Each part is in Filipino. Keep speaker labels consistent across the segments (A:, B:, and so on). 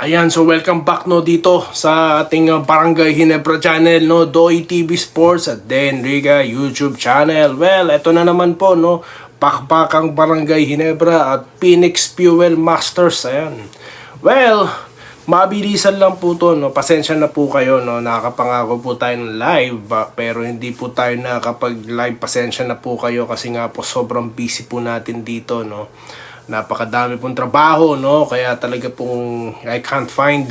A: Ayan, so welcome back no dito sa ating Barangay Ginebra channel no, Doy TV Sports at Den Riga YouTube channel. Well, eto na naman po no, pakpakang Barangay Ginebra at Phoenix Fuel Masters. Ayan. Well, mabilisan lang po to no. Pasensya na po kayo no, nakakapangako po tayo ng live pero hindi po tayo nakakapag-live. Pasensya na po kayo kasi nga po sobrang busy po natin dito no. Napakadami pong trabaho, no? Kaya talaga pong I can't find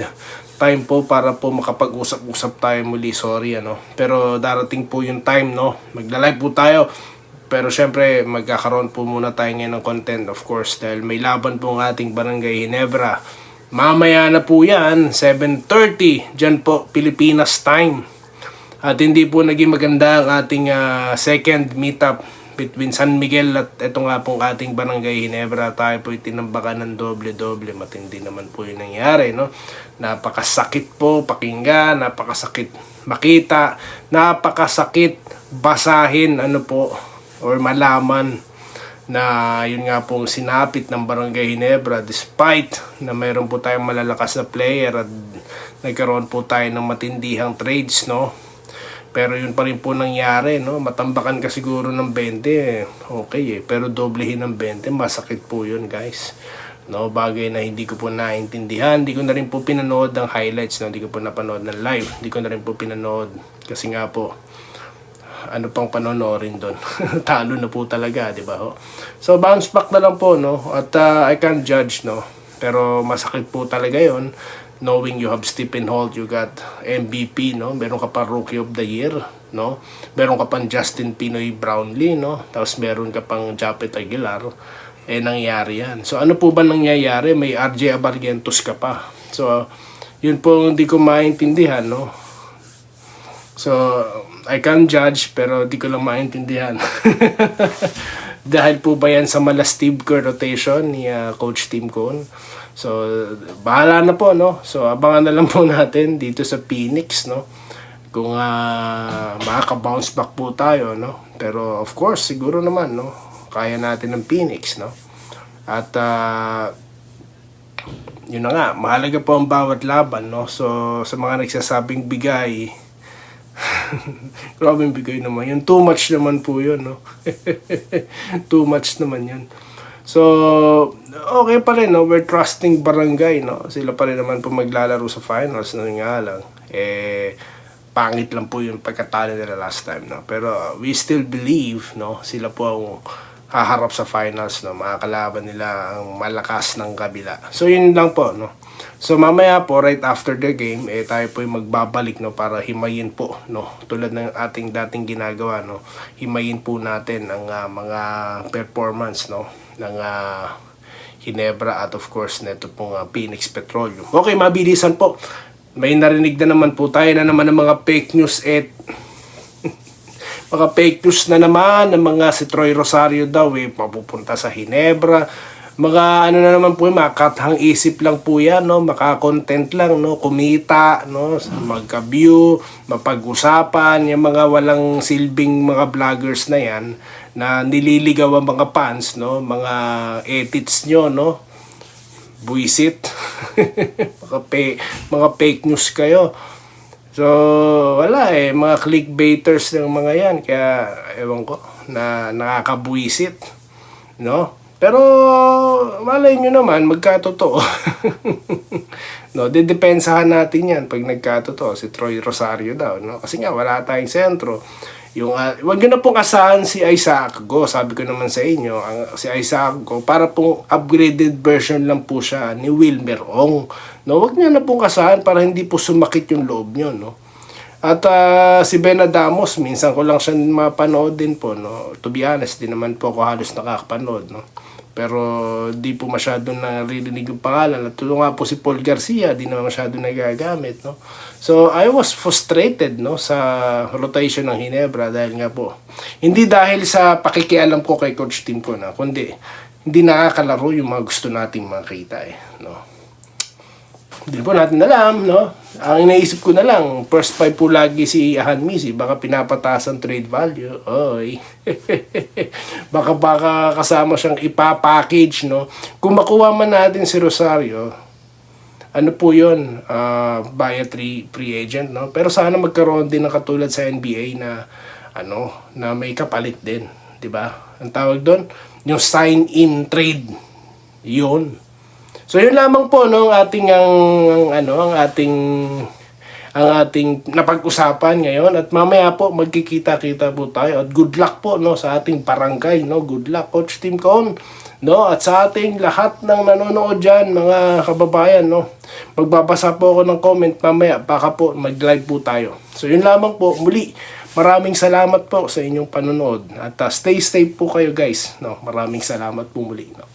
A: time po para po makapag-usap-usap tayo muli. Sorry, ano? Pero darating po yung time, no? Magla-live po tayo. Pero syempre, magkakaroon po muna tayo ngayon ng content, of course. Dahil may laban po ang ating Barangay Ginebra. Mamaya na po yan, 7:30. Dyan po, Pilipinas time. At hindi po naging maganda ang ating second meetup between San Miguel at ito nga pong ating Barangay Ginebra. Tayo po itinambakan ng doble-doble. Matindi naman po yung nangyari, no? Napakasakit po pakinggan, napakasakit makita, napakasakit basahin, ano po, or malaman na yun nga pong sinapit ng Barangay Ginebra despite na mayroon po tayong malalakas na player at nagkaroon po tayo ng matindihang trades, no? Pero yun pa rin po nangyari, no? Matambakan ka siguro ng 20, okay eh. Pero doblehin ng 20, masakit po yun, guys. No, bagay na hindi ko po naintindihan. Hindi ko na rin po pinanood ng highlights, no? Hindi ko po napanood ng live. Hindi ko na rin po pinanood. Kasi nga po, ano pang panonoorin doon? Talo na po talaga, di ba? So, bounce back na lang po, no? At I can't judge, no? Pero masakit po talaga yon, knowing you have Stephen Holt, you got MVP, no? Meron ka pa Rookie of the Year, no? Meron ka pang Justin Pinoy Brownlee, no? Tapos meron ka pang Japet Aguilar. Nangyari yan. So, ano po ba nangyayari? May RJ Abarrientos ka pa. So, yun po hindi ko maintindihan, no? So, I can't judge, pero di ko lang maintindihan. Dahil po ba yan sa mala Steve Kerr rotation ni Coach Tim Cone? So, bahala na po, no? So, abangan na lang po natin dito sa Phoenix, no? Kung makaka-bounce back po tayo, no? Pero, of course, siguro naman, no? Kaya natin ng Phoenix, no? At, yun na nga, mahalaga po ang bawat laban, no? So, sa mga nagsasabing bigay, grabe bigay naman yun. Too much naman po yun, no? Too much naman yun. So, okay pa rin, no? We're trusting Barangay, no? Sila pa rin naman po maglalaro sa finals, no? Nga lang, pangit lang po yung pagkatalo nila last time, no? Pero we still believe, no? Sila po ang haharap sa finals, no? Makakalaban nila ang malakas ng kabila. So, yun lang po, no? So, mamaya po, right after the game, tayo po yung magbabalik, no? Para himayin po, no? Tulad ng ating dating ginagawa, no? Himayin po natin ang mga performance, no? Ng Ginebra at of course neto pong Phoenix Petroleum. Okay, mabilisan po. May narinig na naman po tayo na naman ng mga fake news mga fake news na naman ng mga si Troy Rosario daw mapupunta sa Ginebra. Mga ano na naman po, makakathang isip lang po yan, no? Maka-content lang, no? Kumita, no? Magka-view, mapag-usapan, yung mga walang silbing mga vloggers na yan na nililigaw ang mga fans, no? Mga edits nyo, no? Buisit. mga fake news kayo. So, wala mga clickbaiters ng mga yan. Kaya, ewan ko, na nakakabuisit, no? Pero, malay nyo naman, magkatotoo. No, didepensahan natin yan pag nagkatotoo. Si Troy Rosario daw, no? Kasi nga, wala tayong sentro. Yung, wag nyo na pong asahan si Isaac Go. Sabi ko naman sa inyo, si Isaac Go, para pong upgraded version lang po siya ni Wilmer Ong. No, wag nyo na pong asahan para hindi po sumakit yung loob nyo, no? At si Ben Adamos, minsan ko lang siya mapanood din po, no? To be honest, di naman po ako halos nakakapanood, no? Pero di po masyado naririnig yung pangalan. At tulo nga po si Paul Garcia, di naman masyado nagagamit, no? So, I was frustrated, no? Sa rotation ng Ginebra dahil nga po, hindi dahil sa pakikialam ko kay Coach Tim ko na, kundi hindi nakakalaro yung mga gusto nating makita, no? Hindi po natin alam, no? Ang inaisip ko na lang, first five po lagi si Ahan Misi, baka pinapataas ang trade value. Oy. baka kasama siyang ipapackage, no? Kung makuha man natin si Rosario, ano po yun, via free agent, no? Pero sana magkaroon din ng katulad sa NBA na, na may kapalit din, di ba? Ang tawag doon, yung sign-in trade, yun. So yun lamang po, no, ang ating, ang ating napag-usapan ngayon, at mamaya po magkikita-kita po tayo, at good luck po, no, sa ating barangay, no? Good luck, Coach Tim Con, no, at sa ating lahat ng nanonood dyan, mga kababayan, no, magbabasa po ako ng comment mamaya, baka po mag-live po tayo. So yun lamang po, muli maraming salamat po sa inyong panonood, at stay safe po kayo guys, no. Maraming salamat po muli, no.